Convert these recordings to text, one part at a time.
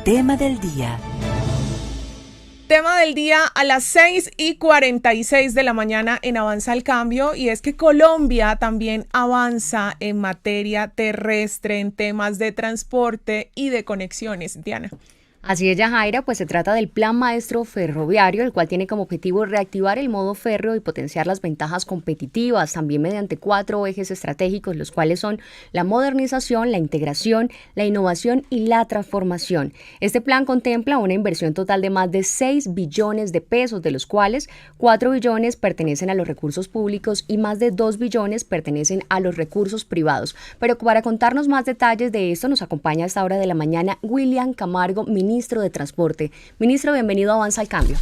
Tema del día. Tema del día a las 6:46 de la mañana en Avanza el Cambio, y es que Colombia también avanza en materia terrestre, en temas de transporte y de conexiones. Diana. Así es, Yajaira, pues se trata del Plan Maestro Ferroviario, el cual tiene como objetivo reactivar el modo férreo y potenciar las ventajas competitivas, también mediante 4 ejes estratégicos, los cuales son la modernización, la integración, la innovación y la transformación. Este plan contempla una inversión total de más de 6 billones de pesos, de los cuales 4 billones pertenecen a los recursos públicos y más de 2 billones pertenecen a los recursos privados. Pero para contarnos más detalles de esto, nos acompaña a esta hora de la mañana William Camargo, ministro de Transporte. Ministro, bienvenido a Avanza el Cambio.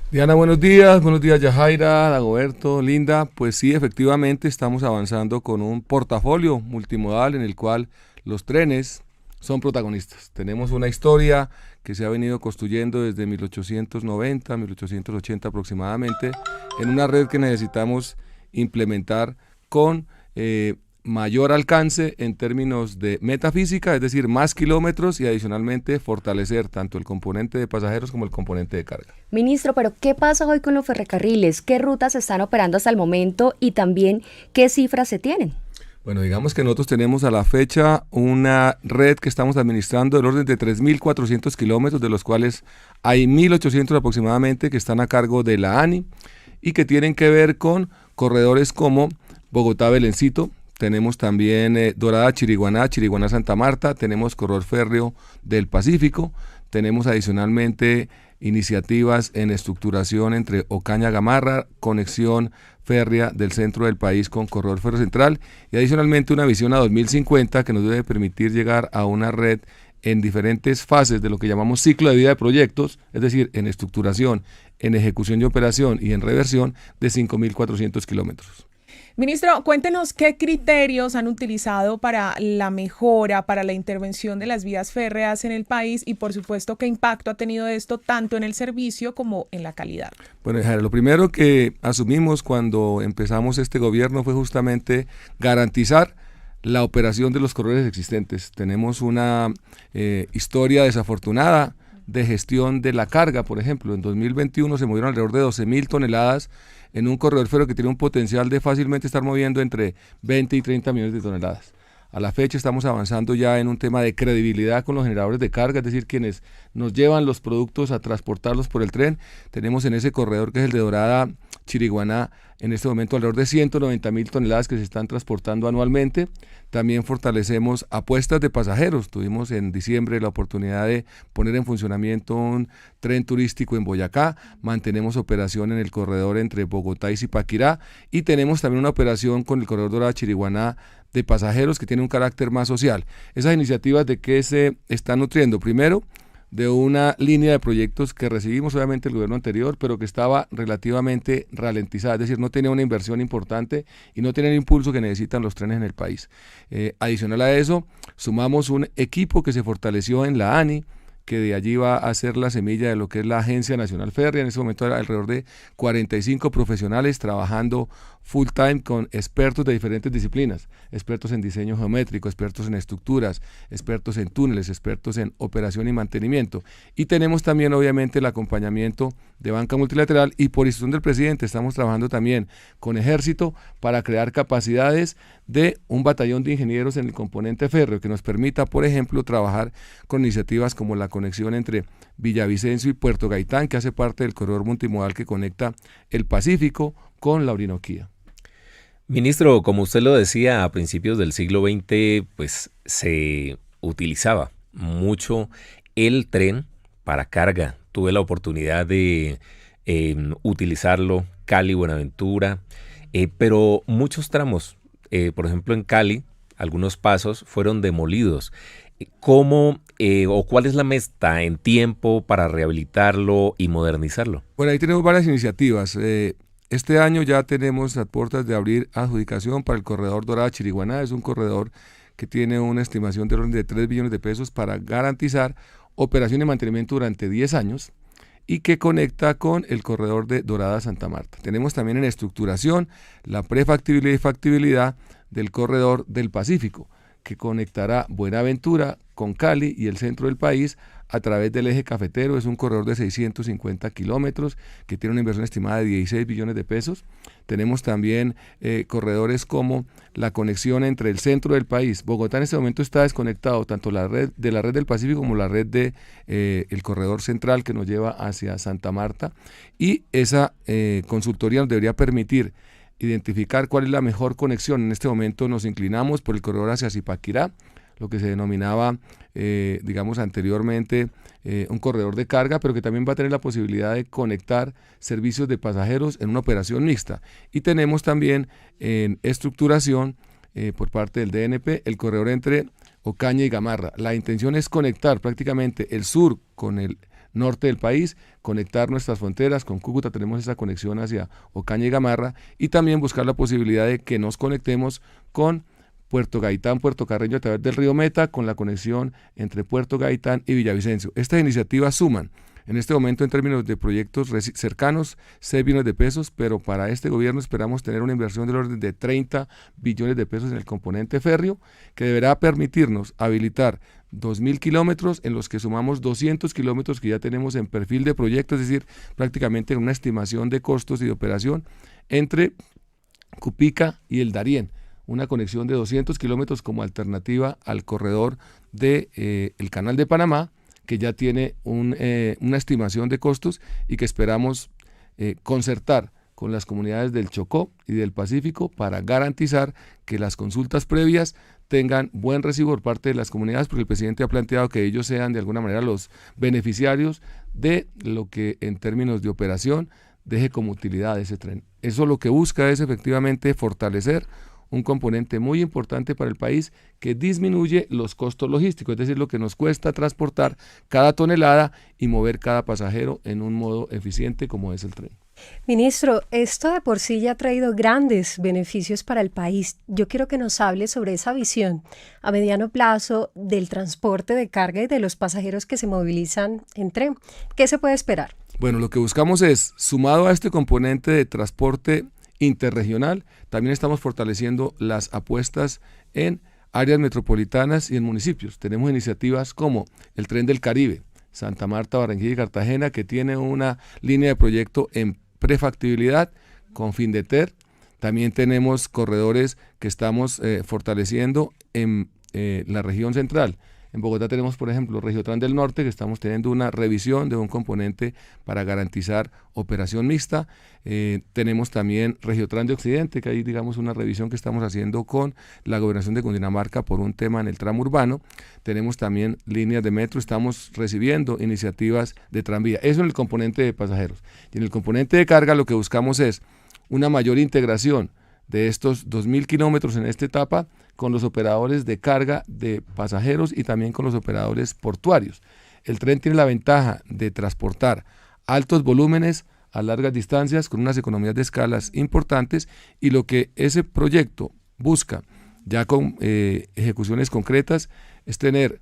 Diana, buenos días Yajaira, Dagoberto, Linda. Pues sí, efectivamente estamos avanzando con un portafolio multimodal en el cual los trenes son protagonistas. Tenemos una historia que se ha venido construyendo desde 1890, 1880 aproximadamente, en una red que necesitamos implementar con mayor alcance en términos de metafísica, es decir, más kilómetros, y adicionalmente fortalecer tanto el componente de pasajeros como el componente de carga. Ministro, pero ¿qué pasa hoy con los ferrocarriles? ¿Qué rutas se están operando hasta el momento y también qué cifras se tienen? Bueno, digamos que nosotros tenemos a la fecha una red que estamos administrando del orden de 3.400 kilómetros, de los cuales hay 1.800 aproximadamente que están a cargo de la ANI y que tienen que ver con corredores como Bogotá-Belencito. Tenemos también Dorada-Chiriguaná, Chiriguaná-Santa Marta, tenemos corredor férreo del Pacífico, tenemos adicionalmente iniciativas en estructuración entre Ocaña-Gamarra, conexión férrea del centro del país con corredor férreo central, y adicionalmente una visión a 2050 que nos debe permitir llegar a una red en diferentes fases de lo que llamamos ciclo de vida de proyectos, es decir, en estructuración, en ejecución y operación y en reversión de 5.400 kilómetros. Ministro, cuéntenos qué criterios han utilizado para la mejora, para la intervención de las vías férreas en el país y, por supuesto, qué impacto ha tenido esto tanto en el servicio como en la calidad. Bueno, lo primero que asumimos cuando empezamos este gobierno fue justamente garantizar la operación de los corredores existentes. Tenemos una historia desafortunada de gestión de la carga, por ejemplo. En 2021 se movieron alrededor de 12.000 toneladas en un corredor férreo que tiene un potencial de fácilmente estar moviendo entre 20 y 30 millones de toneladas. A la fecha estamos avanzando ya en un tema de credibilidad con los generadores de carga, es decir, quienes nos llevan los productos a transportarlos por el tren. Tenemos en ese corredor, que es el de Dorada Chiriguaná, en este momento alrededor de 190.000 toneladas que se están transportando anualmente. También fortalecemos apuestas de pasajeros. Tuvimos en diciembre la oportunidad de poner en funcionamiento un tren turístico en Boyacá. Mantenemos operación en el corredor entre Bogotá y Zipaquirá, y tenemos también una operación con el corredor Dorada Chiriguaná de pasajeros que tiene un carácter más social. Esas iniciativas, ¿de qué se están nutriendo? Primero, de una línea de proyectos que recibimos obviamente el gobierno anterior, pero que estaba relativamente ralentizada, es decir, no tenía una inversión importante y no tenía el impulso que necesitan los trenes en el país. Adicional a eso, sumamos un equipo que se fortaleció en la ANI, que de allí va a ser la semilla de lo que es la Agencia Nacional Férrea. En ese momento hay alrededor de 45 profesionales trabajando full time con expertos de diferentes disciplinas, expertos en diseño geométrico, expertos en estructuras, expertos en túneles, expertos en operación y mantenimiento. Y tenemos también obviamente el acompañamiento de banca multilateral, y por instrucción del presidente estamos trabajando también con Ejército para crear capacidades de un batallón de ingenieros en el componente férreo que nos permita, por ejemplo, trabajar con iniciativas como la conexión entre Villavicencio y Puerto Gaitán, que hace parte del corredor multimodal que conecta el Pacífico con la Orinoquía. Ministro, como usted lo decía, a principios del siglo XX, pues se utilizaba mucho el tren para carga. Tuve la oportunidad de utilizarlo, Cali, Buenaventura, pero muchos tramos, por ejemplo en Cali, algunos pasos fueron demolidos. ¿Cómo o cuál es la meta en tiempo para rehabilitarlo y modernizarlo? Bueno, ahí tenemos varias iniciativas. Este año ya tenemos a puertas de abrir adjudicación para el corredor Dorada-Chiriguaná. Es un corredor que tiene una estimación de orden de 3 billones de pesos para garantizar operación y mantenimiento durante 10 años y que conecta con el corredor de Dorada-Santa Marta. Tenemos también en estructuración la prefactibilidad y factibilidad del corredor del Pacífico, que conectará Buenaventura con Cali y el centro del país a través del eje cafetero. Es un corredor de 650 kilómetros que tiene una inversión estimada de 16 billones de pesos. Tenemos también corredores como la conexión entre el centro del país. Bogotá en este momento está desconectado, tanto la red del Pacífico como la red de el corredor central que nos lleva hacia Santa Marta, y esa consultoría nos debería permitir identificar cuál es la mejor conexión. En este momento nos inclinamos por el corredor hacia Zipaquirá, lo que se denominaba, digamos, anteriormente un corredor de carga, pero que también va a tener la posibilidad de conectar servicios de pasajeros en una operación mixta. Y tenemos también en estructuración por parte del DNP el corredor entre Ocaña y Gamarra. La intención es conectar prácticamente el sur con el norte del país, conectar nuestras fronteras. Con Cúcuta tenemos esa conexión hacia Ocaña y Gamarra, y también buscar la posibilidad de que nos conectemos con Puerto Gaitán, Puerto Carreño a través del río Meta, con la conexión entre Puerto Gaitán y Villavicencio. Estas iniciativas suman en este momento, en términos de proyectos cercanos, 6 billones de pesos, pero para este gobierno esperamos tener una inversión del orden de 30 billones de pesos en el componente férreo, que deberá permitirnos habilitar 2.000 kilómetros, en los que sumamos 200 kilómetros que ya tenemos en perfil de proyecto, es decir, prácticamente una estimación de costos y de operación entre Cupica y el Darién, una conexión de 200 kilómetros como alternativa al corredor de el Canal de Panamá, que ya tiene una estimación de costos y que esperamos concertar con las comunidades del Chocó y del Pacífico para garantizar que las consultas previas tengan buen recibo por parte de las comunidades, porque el presidente ha planteado que ellos sean de alguna manera los beneficiarios de lo que en términos de operación deje como utilidad ese tren. Eso lo que busca es efectivamente fortalecer un componente muy importante para el país, que disminuye los costos logísticos, es decir, lo que nos cuesta transportar cada tonelada y mover cada pasajero en un modo eficiente como es el tren. Ministro, esto de por sí ya ha traído grandes beneficios para el país. Yo quiero que nos hable sobre esa visión a mediano plazo del transporte de carga y de los pasajeros que se movilizan en tren. ¿Qué se puede esperar? Bueno, lo que buscamos es, sumado a este componente de transporte interregional, también estamos fortaleciendo las apuestas en áreas metropolitanas y en municipios. Tenemos iniciativas como el Tren del Caribe, Santa Marta, Barranquilla y Cartagena, que tiene una línea de proyecto en prefactibilidad con Findeter. También tenemos corredores que estamos fortaleciendo en la región central. En Bogotá tenemos, por ejemplo, Regiotran del Norte, que estamos teniendo una revisión de un componente para garantizar operación mixta. Tenemos también Regiotran de Occidente, que hay, digamos, una revisión que estamos haciendo con la Gobernación de Cundinamarca por un tema en el tramo urbano. Tenemos también líneas de metro, estamos recibiendo iniciativas de tranvía. Eso en el componente de pasajeros. Y en el componente de carga lo que buscamos es una mayor integración de estos 2.000 kilómetros en esta etapa con los operadores de carga de pasajeros y también con los operadores portuarios. El tren tiene la ventaja de transportar altos volúmenes a largas distancias con unas economías de escalas importantes, y lo que ese proyecto busca, ya con ejecuciones concretas, es tener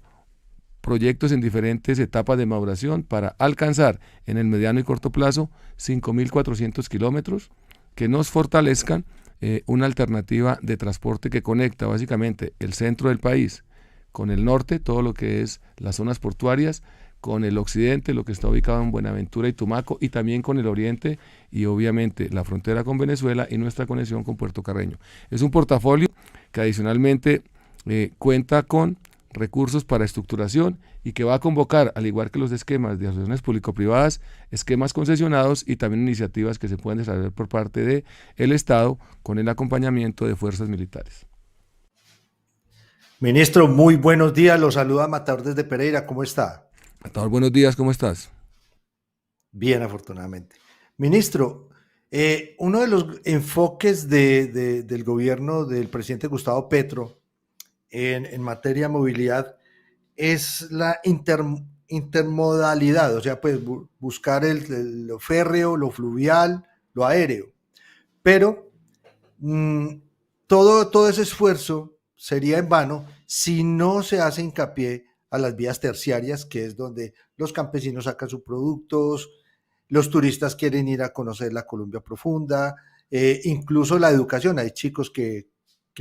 proyectos en diferentes etapas de maduración para alcanzar en el mediano y corto plazo 5.400 kilómetros que nos fortalezcan una alternativa de transporte que conecta básicamente el centro del país con el norte, todo lo que es las zonas portuarias, con el occidente, lo que está ubicado en Buenaventura y Tumaco, y también con el oriente y obviamente la frontera con Venezuela y nuestra conexión con Puerto Carreño. Es un portafolio que adicionalmente cuenta con recursos para estructuración y que va a convocar, al igual que los esquemas de asociaciones público-privadas, esquemas concesionados y también iniciativas que se pueden desarrollar por parte del Estado con el acompañamiento de fuerzas militares. Ministro, muy buenos días. Lo saluda Matador desde Pereira. ¿Cómo está? Matador, buenos días. ¿Cómo estás? Bien, afortunadamente. Ministro, uno de los enfoques del gobierno del presidente Gustavo Petro en materia de movilidad es la intermodalidad, o sea, pues buscar lo férreo, lo fluvial, lo aéreo. Pero todo ese esfuerzo sería en vano si no se hace hincapié a las vías terciarias, que es donde los campesinos sacan sus productos, los turistas quieren ir a conocer la Colombia profunda, incluso la educación. Hay chicos que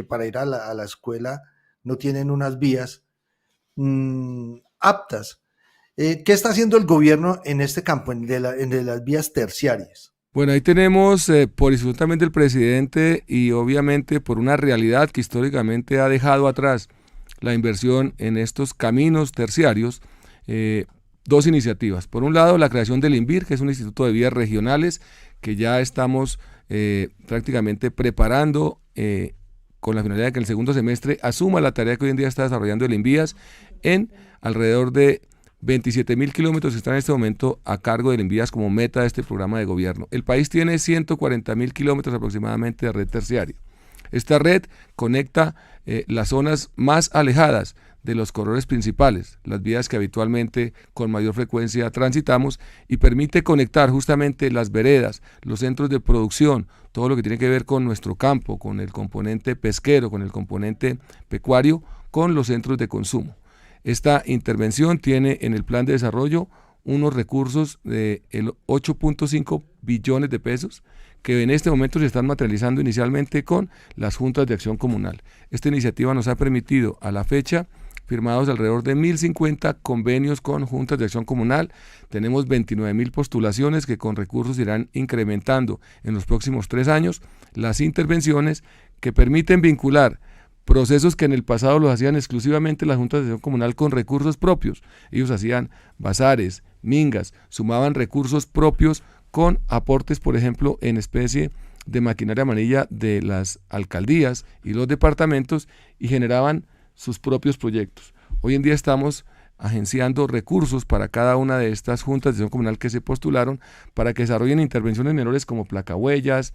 para ir a la escuela no tienen unas vías aptas. ¿Qué está haciendo el gobierno en este campo, en de las vías terciarias? Bueno, ahí tenemos por instrucción también del presidente y obviamente por una realidad que históricamente ha dejado atrás la inversión en estos caminos terciarios, dos iniciativas. Por un lado, la creación del INVIR, que es un instituto de vías regionales que ya estamos prácticamente preparando con la finalidad de que el segundo semestre asuma la tarea que hoy en día está desarrollando el INVIAS en alrededor de 27.000 kilómetros que están en este momento a cargo del INVIAS como meta de este programa de gobierno. El país tiene 140.000 kilómetros aproximadamente de red terciaria. Esta red conecta las zonas más alejadas de los corredores principales, las vías que habitualmente con mayor frecuencia transitamos, y permite conectar justamente las veredas, los centros de producción, todo lo que tiene que ver con nuestro campo, con el componente pesquero, con el componente pecuario, con los centros de consumo. Esta intervención tiene en el plan de desarrollo unos recursos de 8.5 billones de pesos que en este momento se están materializando inicialmente con las juntas de acción comunal. Esta iniciativa nos ha permitido a la fecha firmados alrededor de 1.050 convenios con juntas de acción comunal. Tenemos 29.000 postulaciones que con recursos irán incrementando en los próximos 3 años las intervenciones que permiten vincular procesos que en el pasado los hacían exclusivamente las juntas de acción comunal con recursos propios. Ellos hacían bazares, mingas, sumaban recursos propios con aportes, por ejemplo, en especie de maquinaria amarilla de las alcaldías y los departamentos y generaban sus propios proyectos. Hoy en día estamos agenciando recursos para cada una de estas juntas de acción comunal que se postularon para que desarrollen intervenciones menores como placahuellas,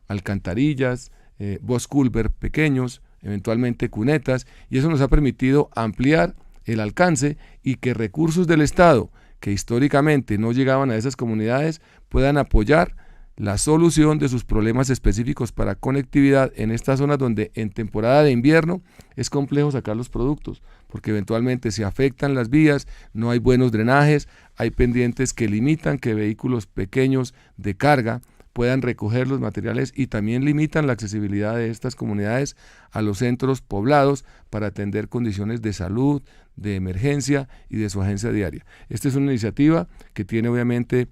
alcantarillas, bosculver pequeños, eventualmente cunetas, y eso nos ha permitido ampliar el alcance y que recursos del Estado que históricamente no llegaban a esas comunidades puedan apoyar la solución de sus problemas específicos para conectividad en estas zonas donde en temporada de invierno es complejo sacar los productos, porque eventualmente se afectan las vías, no hay buenos drenajes, hay pendientes que limitan que vehículos pequeños de carga puedan recoger los materiales y también limitan la accesibilidad de estas comunidades a los centros poblados para atender condiciones de salud, de emergencia y de su agencia diaria. Esta es una iniciativa que tiene obviamente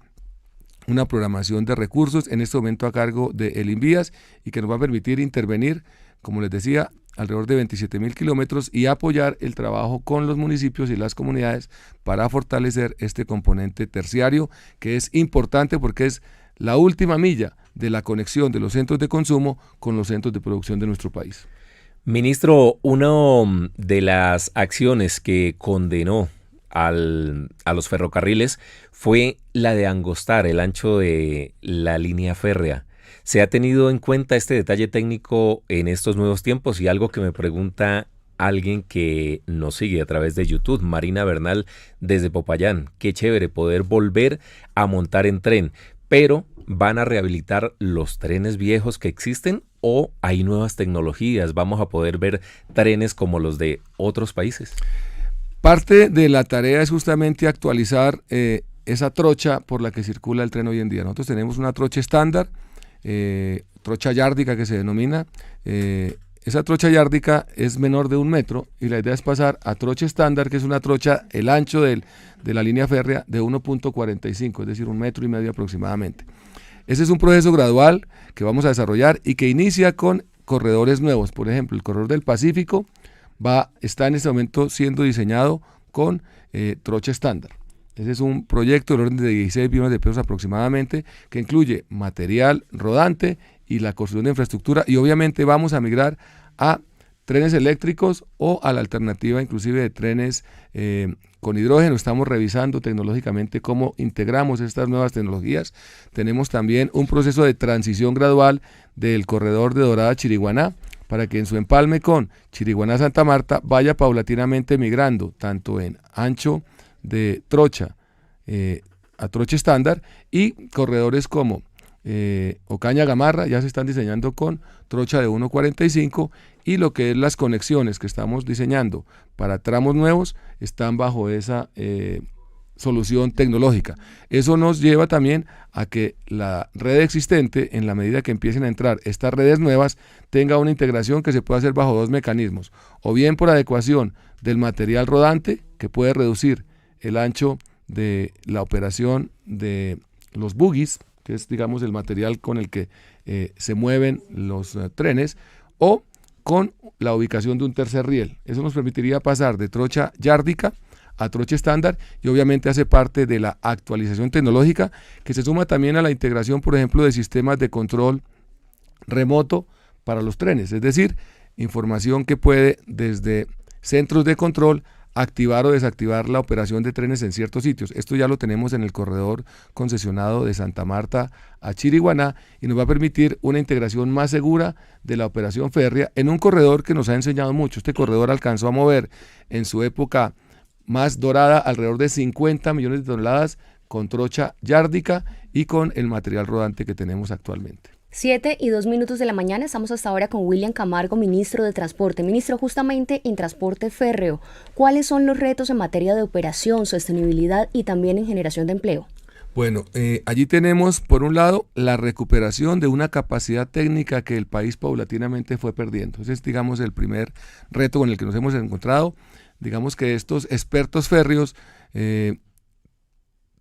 una programación de recursos en este momento a cargo del INVIAS y que nos va a permitir intervenir, como les decía, alrededor de 27.000 kilómetros y apoyar el trabajo con los municipios y las comunidades para fortalecer este componente terciario que es importante porque es la última milla de la conexión de los centros de consumo con los centros de producción de nuestro país. Ministro, una de las acciones que condenó a los ferrocarriles fue la de angostar el ancho de la línea férrea. ¿Se ha tenido en cuenta este detalle técnico en estos nuevos tiempos? Y algo que me pregunta alguien que nos sigue a través de YouTube, Marina Bernal desde Popayán. Qué chévere poder volver a montar en tren, pero ¿van a rehabilitar los trenes viejos que existen o hay nuevas tecnologías? ¿Vamos a poder ver trenes como los de otros países? Parte de la tarea es justamente actualizar esa trocha por la que circula el tren hoy en día. Nosotros tenemos una trocha estándar, trocha yárdica que se denomina. Esa trocha yárdica es menor de 1 metro y la idea es pasar a trocha estándar, que es una trocha, el ancho de la línea férrea de 1.45, es decir, 1,5 metros aproximadamente. Ese es un proceso gradual que vamos a desarrollar y que inicia con corredores nuevos. Por ejemplo, el corredor del Pacífico está en este momento siendo diseñado con trocha estándar. Ese es un proyecto del orden de 16 billones de pesos aproximadamente que incluye material rodante y la construcción de infraestructura y obviamente vamos a migrar a trenes eléctricos o a la alternativa inclusive de trenes con hidrógeno. Estamos revisando tecnológicamente cómo integramos estas nuevas tecnologías. Tenemos también un proceso de transición gradual del corredor de Dorada a Chiriguaná para que en su empalme con Chiriguaná-Santa Marta vaya paulatinamente migrando tanto en ancho de trocha a trocha estándar y corredores como Ocaña-Gamarra ya se están diseñando con trocha de 1.45 y lo que es las conexiones que estamos diseñando para tramos nuevos están bajo esa solución tecnológica. Eso nos lleva también a que la red existente, en la medida que empiecen a entrar estas redes nuevas, tenga una integración que se pueda hacer bajo dos mecanismos, o bien por adecuación del material rodante, que puede reducir el ancho de la operación de los bogies, que es, digamos, el material con el que se mueven los trenes, o con la ubicación de un tercer riel. Eso nos permitiría pasar de trocha yárdica a trocha estándar y obviamente hace parte de la actualización tecnológica que se suma también a la integración, por ejemplo, de sistemas de control remoto para los trenes, es decir, información que puede desde centros de control activar o desactivar la operación de trenes en ciertos sitios. Esto ya lo tenemos en el corredor concesionado de Santa Marta a Chiriguaná y nos va a permitir una integración más segura de la operación férrea en un corredor que nos ha enseñado mucho. Este corredor alcanzó a mover en su época más dorada alrededor de 50 millones de toneladas con trocha yárdica y con el material rodante que tenemos actualmente. 7:02 de la mañana, estamos hasta ahora con William Camargo, ministro de Transporte. Ministro, justamente en transporte férreo, ¿cuáles son los retos en materia de operación, sostenibilidad y también en generación de empleo? Bueno, allí tenemos, por un lado, la recuperación de una capacidad técnica que el país paulatinamente fue perdiendo. Ese es, digamos, el primer reto con el que nos hemos encontrado. Digamos que estos expertos férreos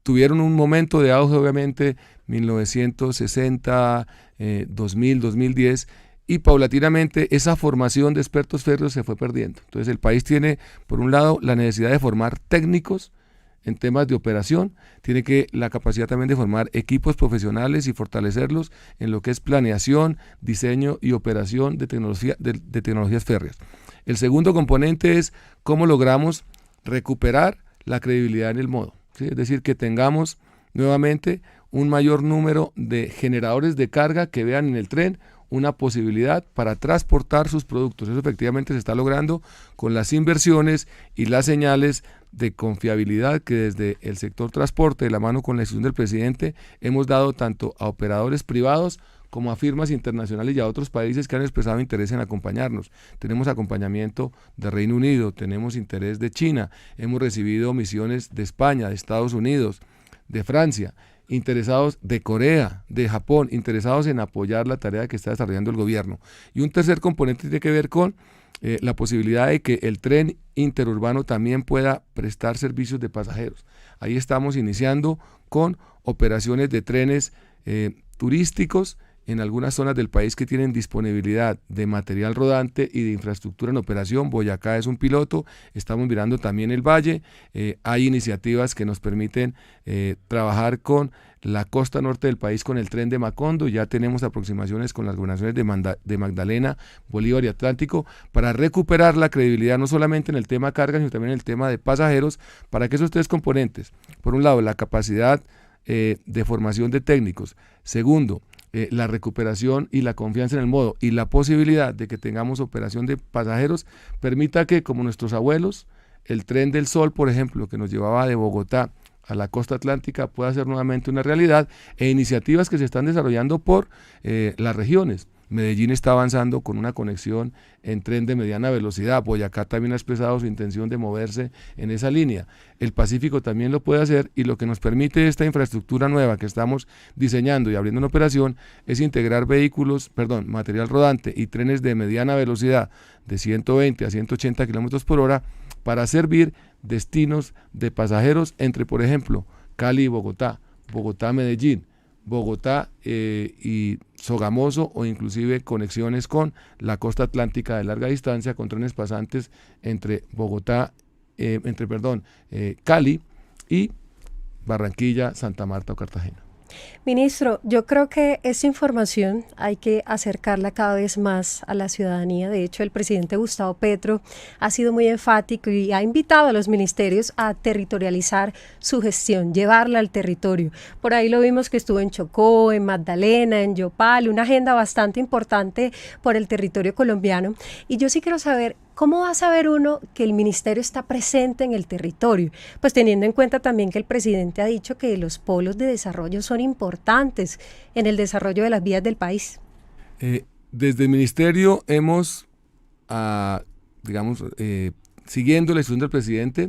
tuvieron un momento de auge, obviamente, 1960, 2000, 2010, y paulatinamente esa formación de expertos férreos se fue perdiendo. Entonces el país tiene, por un lado, la necesidad de formar técnicos en temas de operación, tiene que la capacidad también de formar equipos profesionales y fortalecerlos en lo que es planeación, diseño y operación de tecnologías férreas. El segundo componente es cómo logramos recuperar la credibilidad en el modo, ¿sí? Es decir, que tengamos nuevamente un mayor número de generadores de carga que vean en el tren una posibilidad para transportar sus productos. Eso efectivamente se está logrando con las inversiones y las señales de confiabilidad que desde el sector transporte, de la mano con la decisión del presidente, hemos dado tanto a operadores privados como a firmas internacionales y a otros países que han expresado interés en acompañarnos. Tenemos acompañamiento de Reino Unido, tenemos interés de China, hemos recibido misiones de España, de Estados Unidos, de Francia, interesados de Corea, de Japón, interesados en apoyar la tarea que está desarrollando el gobierno. Y un tercer componente tiene que ver con la posibilidad de que el tren interurbano también pueda prestar servicios de pasajeros. Ahí estamos iniciando con operaciones de trenes turísticos en algunas zonas del país que tienen disponibilidad de material rodante y de infraestructura en operación. Boyacá es un piloto, estamos mirando también el Valle, hay iniciativas que nos permiten trabajar con la costa norte del país con el tren de Macondo, ya tenemos aproximaciones con las gobernaciones de Magdalena, Bolívar y Atlántico para recuperar la credibilidad no solamente en el tema carga, sino también en el tema de pasajeros, para que esos tres componentes, por un lado la capacidad de formación de técnicos, segundo, la recuperación y la confianza en el modo y la posibilidad de que tengamos operación de pasajeros permita que, como nuestros abuelos, el tren del Sol, por ejemplo, que nos llevaba de Bogotá a la costa atlántica pueda ser nuevamente una realidad, e iniciativas que se están desarrollando por las regiones. Medellín está avanzando con una conexión en tren de mediana velocidad. Boyacá también ha expresado su intención de moverse en esa línea. El Pacífico también lo puede hacer, y lo que nos permite esta infraestructura nueva que estamos diseñando y abriendo en operación es integrar material rodante y trenes de mediana velocidad de 120 a 180 kilómetros por hora para servir destinos de pasajeros entre, por ejemplo, Cali y Bogotá, Bogotá-Medellín, Bogotá y Sogamoso, o inclusive conexiones con la costa atlántica de larga distancia con trenes pasantes entre Cali y Barranquilla, Santa Marta o Cartagena. Ministro, yo creo que esta información hay que acercarla cada vez más a la ciudadanía. De hecho, el presidente Gustavo Petro ha sido muy enfático y ha invitado a los ministerios a territorializar su gestión, llevarla al territorio. Por ahí lo vimos que estuvo en Chocó, en Magdalena, en Yopal, una agenda bastante importante por el territorio colombiano. Y yo sí quiero saber, ¿cómo va a saber uno que el ministerio está presente en el territorio? Pues teniendo en cuenta también que el presidente ha dicho que los polos de desarrollo son importantes en el desarrollo de las vías del país. Desde el ministerio hemos, siguiendo la instrucción del presidente,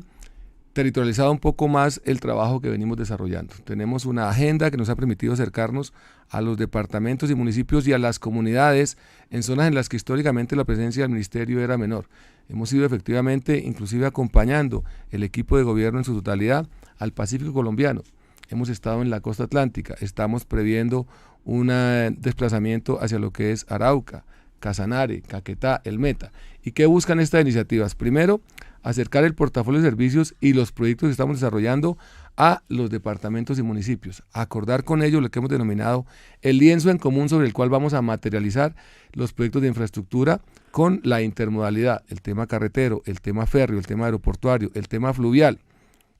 territorializado un poco más el trabajo que venimos desarrollando. Tenemos una agenda que nos ha permitido acercarnos a los departamentos y municipios y a las comunidades en zonas en las que históricamente la presencia del ministerio era menor. Hemos ido efectivamente inclusive acompañando el equipo de gobierno en su totalidad al Pacífico colombiano. Hemos estado en la costa atlántica, estamos previendo un desplazamiento hacia lo que es Arauca, Casanare, Caquetá, El Meta. ¿Y qué buscan estas iniciativas? Primero, acercar el portafolio de servicios y los proyectos que estamos desarrollando a los departamentos y municipios, acordar con ellos lo que hemos denominado el lienzo en común sobre el cual vamos a materializar los proyectos de infraestructura con la intermodalidad, el tema carretero, el tema férreo, el tema aeroportuario, el tema fluvial,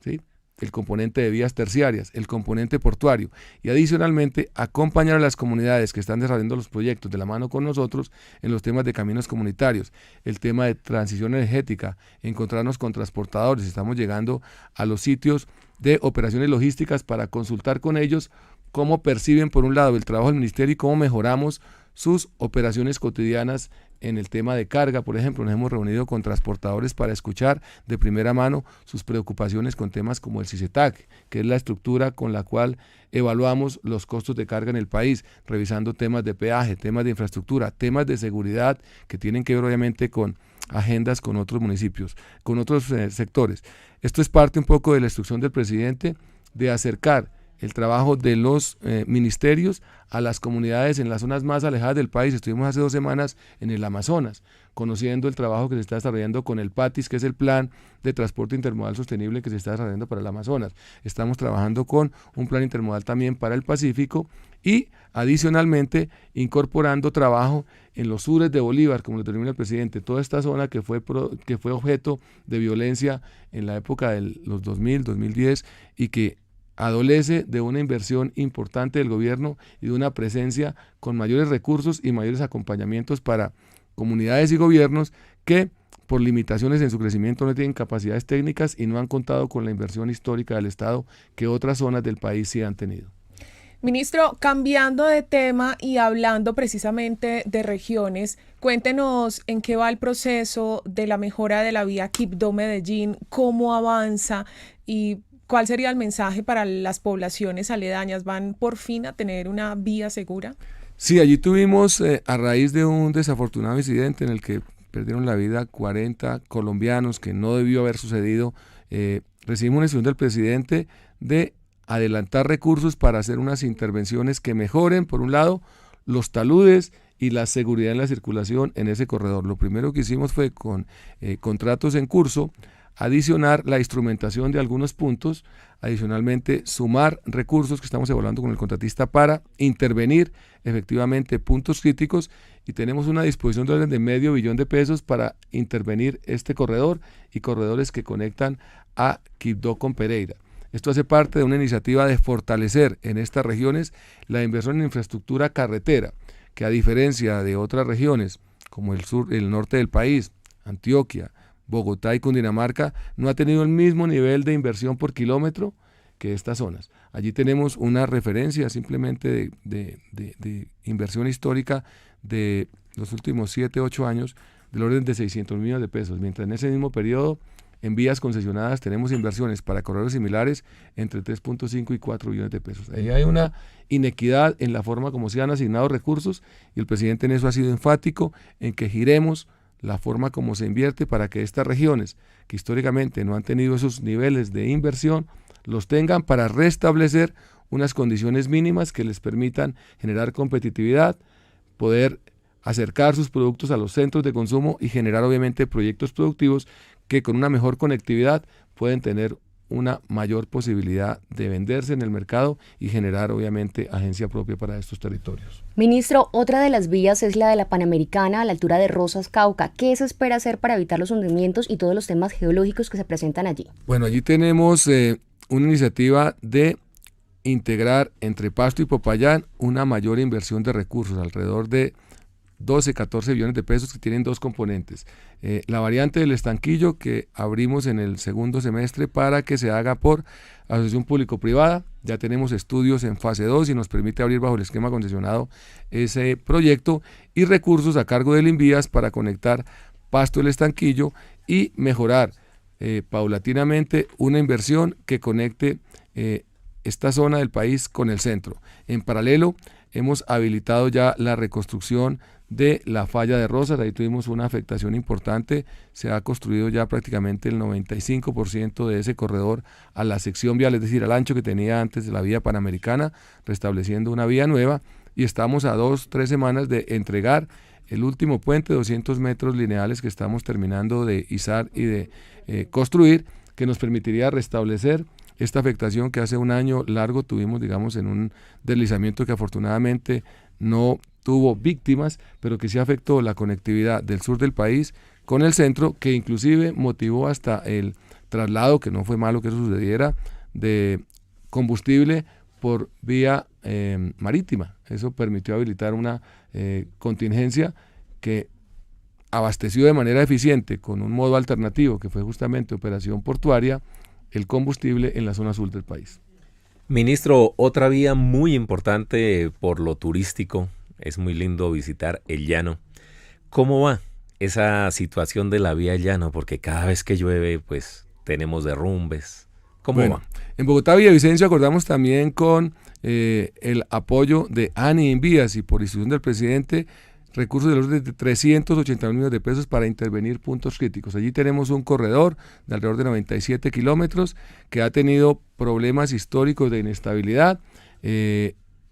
¿sí? El componente de vías terciarias, el componente portuario y adicionalmente acompañar a las comunidades que están desarrollando los proyectos de la mano con nosotros en los temas de caminos comunitarios, el tema de transición energética, encontrarnos con transportadores, estamos llegando a los sitios de operaciones logísticas para consultar con ellos cómo perciben por un lado el trabajo del ministerio y cómo mejoramos sus operaciones cotidianas en el tema de carga. Por ejemplo, nos hemos reunido con transportadores para escuchar de primera mano sus preocupaciones con temas como el CICETAC, que es la estructura con la cual evaluamos los costos de carga en el país, revisando temas de peaje, temas de infraestructura, temas de seguridad que tienen que ver obviamente con agendas con otros municipios, con otros sectores. Esto es parte un poco de la instrucción del presidente de acercar el trabajo de los ministerios a las comunidades en las zonas más alejadas del país. Estuvimos hace 2 semanas en el Amazonas, conociendo el trabajo que se está desarrollando con el PATIS, que es el Plan de Transporte Intermodal Sostenible que se está desarrollando para el Amazonas. Estamos trabajando con un plan intermodal también para el Pacífico y adicionalmente incorporando trabajo en los sures de Bolívar, como lo determina el presidente, toda esta zona que fue objeto de violencia en la época de los 2000, 2010 y que adolece de una inversión importante del gobierno y de una presencia con mayores recursos y mayores acompañamientos para comunidades y gobiernos que por limitaciones en su crecimiento no tienen capacidades técnicas y no han contado con la inversión histórica del Estado que otras zonas del país sí han tenido. Ministro, cambiando de tema y hablando precisamente de regiones, cuéntenos en qué va el proceso de la mejora de la vía Quibdó-Medellín, cómo avanza y ¿cuál sería el mensaje para las poblaciones aledañas? ¿Van por fin a tener una vía segura? Sí, allí tuvimos, a raíz de un desafortunado incidente en el que perdieron la vida 40 colombianos, que no debió haber sucedido, recibimos una instrucción del presidente de adelantar recursos para hacer unas intervenciones que mejoren, por un lado, los taludes y la seguridad en la circulación en ese corredor. Lo primero que hicimos fue con contratos en curso, adicionar la instrumentación de algunos puntos, adicionalmente sumar recursos que estamos evaluando con el contratista para intervenir efectivamente puntos críticos y tenemos una disposición de orden de $500 millones para intervenir este corredor y corredores que conectan a Quibdó con Pereira. Esto hace parte de una iniciativa de fortalecer en estas regiones la inversión en infraestructura carretera, que a diferencia de otras regiones como el sur, el norte del país, Antioquia, Bogotá y Cundinamarca, no ha tenido el mismo nivel de inversión por kilómetro que estas zonas. Allí tenemos una referencia simplemente de inversión histórica de los últimos 7, 8 años del orden de $600 millones, mientras en ese mismo periodo en vías concesionadas tenemos inversiones para corredores similares entre 3.5 y 4 billones de pesos. Ahí hay una inequidad en la forma como se han asignado recursos y el presidente en eso ha sido enfático en que giremos la forma como se invierte para que estas regiones que históricamente no han tenido esos niveles de inversión, los tengan para restablecer unas condiciones mínimas que les permitan generar competitividad, poder acercar sus productos a los centros de consumo y generar obviamente proyectos productivos que con una mejor conectividad pueden tener una mayor posibilidad de venderse en el mercado y generar obviamente agencia propia para estos territorios. Ministro, otra de las vías es la de la Panamericana a la altura de Rosas, Cauca. ¿Qué se espera hacer para evitar los hundimientos y todos los temas geológicos que se presentan allí? Bueno, allí tenemos una iniciativa de integrar entre Pasto y Popayán una mayor inversión de recursos, alrededor de 12, 14 billones de pesos que tienen 2 componentes. La variante del Estanquillo que abrimos en el segundo semestre para que se haga por asociación público-privada. Ya tenemos estudios en fase 2 y nos permite abrir bajo el esquema concesionado ese proyecto y recursos a cargo del Invías para conectar Pasto el Estanquillo y mejorar paulatinamente una inversión que conecte esta zona del país con el centro. En paralelo, hemos habilitado ya la reconstrucción de la falla de Rosas, ahí tuvimos una afectación importante, se ha construido ya prácticamente el 95% de ese corredor a la sección vial, es decir, al ancho que tenía antes de la vía panamericana, restableciendo una vía nueva, y estamos a 2-3 semanas de entregar el último puente de 200 metros lineales que estamos terminando de izar y de construir, que nos permitiría restablecer esta afectación que hace un año largo tuvimos, digamos, en un deslizamiento que afortunadamente no tuvo víctimas, pero que sí afectó la conectividad del sur del país con el centro, que inclusive motivó hasta el traslado, que no fue malo que eso sucediera, de combustible por vía marítima. Eso permitió habilitar una contingencia que abasteció de manera eficiente con un modo alternativo, que fue justamente operación portuaria, el combustible en la zona sur del país. Ministro, otra vía muy importante por lo turístico, es muy lindo visitar el llano. ¿Cómo va esa situación de la vía llano? Porque cada vez que llueve, pues tenemos derrumbes. ¿Cómo va? En Bogotá, Villavicencio, acordamos también con el apoyo de ANI Invías y por instrucción del presidente, recursos del orden de 380 millones de pesos para intervenir puntos críticos. Allí tenemos un corredor de alrededor de 97 kilómetros que ha tenido problemas históricos de inestabilidad.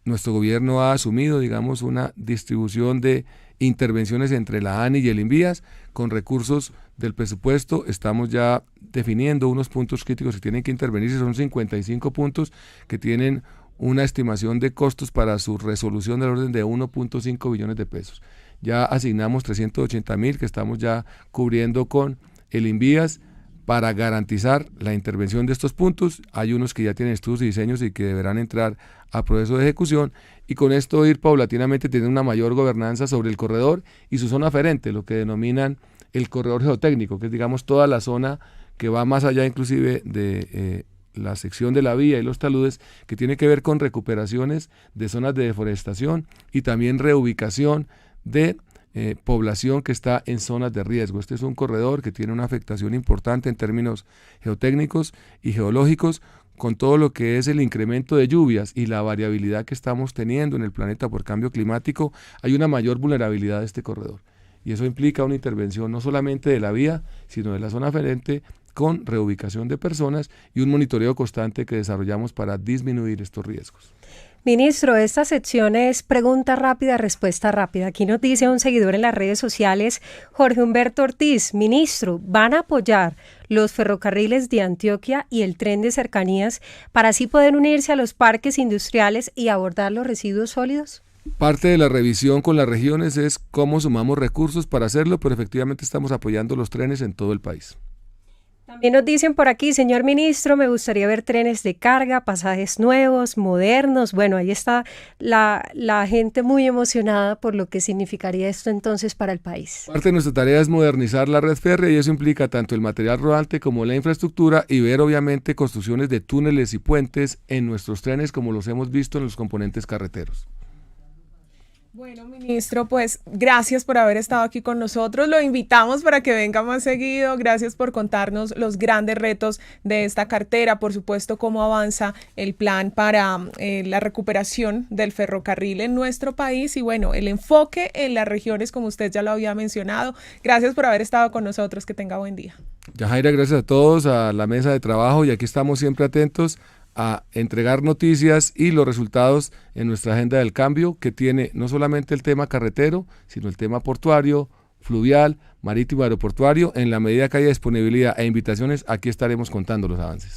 Nuestro gobierno ha asumido, digamos, una distribución de intervenciones entre la ANI y el Invías con recursos del presupuesto. Estamos ya definiendo unos puntos críticos que tienen que intervenirse, son 55 puntos que tienen una estimación de costos para su resolución del orden de 1.5 billones de pesos. Ya asignamos 380.000 que estamos ya cubriendo con el Invías para garantizar la intervención de estos puntos. Hay unos que ya tienen estudios y diseños y que deberán entrar a proceso de ejecución, y con esto ir paulatinamente teniendo una mayor gobernanza sobre el corredor y su zona aferente, lo que denominan el corredor geotécnico, que es, digamos, toda la zona que va más allá inclusive de la sección de la vía y los taludes, que tiene que ver con recuperaciones de zonas de deforestación y también reubicación de población que está en zonas de riesgo. Este es un corredor que tiene una afectación importante en términos geotécnicos y geológicos, con todo lo que es el incremento de lluvias y la variabilidad que estamos teniendo en el planeta por cambio climático. Hay una mayor vulnerabilidad de este corredor, y eso implica una intervención no solamente de la vía, sino de la zona aferente, con reubicación de personas y un monitoreo constante que desarrollamos para disminuir estos riesgos. Ministro, esta sección es pregunta rápida, respuesta rápida. Aquí nos dice un seguidor en las redes sociales, Jorge Humberto Ortiz: ministro, ¿van a apoyar los ferrocarriles de Antioquia y el tren de cercanías para así poder unirse a los parques industriales y abordar los residuos sólidos? Parte de la revisión con las regiones es cómo sumamos recursos para hacerlo, pero efectivamente estamos apoyando los trenes en todo el país. También nos dicen por aquí, señor ministro, me gustaría ver trenes de carga, pasajes nuevos, modernos. Bueno, ahí está la gente muy emocionada por lo que significaría esto entonces para el país. Parte de nuestra tarea es modernizar la red férrea, y eso implica tanto el material rodante como la infraestructura, y ver obviamente construcciones de túneles y puentes en nuestros trenes como los hemos visto en los componentes carreteros. Bueno, ministro, pues gracias por haber estado aquí con nosotros. Lo invitamos para que venga más seguido. Gracias por contarnos los grandes retos de esta cartera. Por supuesto, cómo avanza el plan para la recuperación del ferrocarril en nuestro país y, bueno, el enfoque en las regiones, como usted ya lo había mencionado. Gracias por haber estado con nosotros. Que tenga buen día. Yajaira, gracias a todos, a la mesa de trabajo, y aquí estamos siempre atentos a entregar noticias y los resultados en nuestra agenda del cambio, que tiene no solamente el tema carretero, sino el tema portuario, fluvial, marítimo, aeroportuario. En la medida que haya disponibilidad e invitaciones, aquí estaremos contando los avances.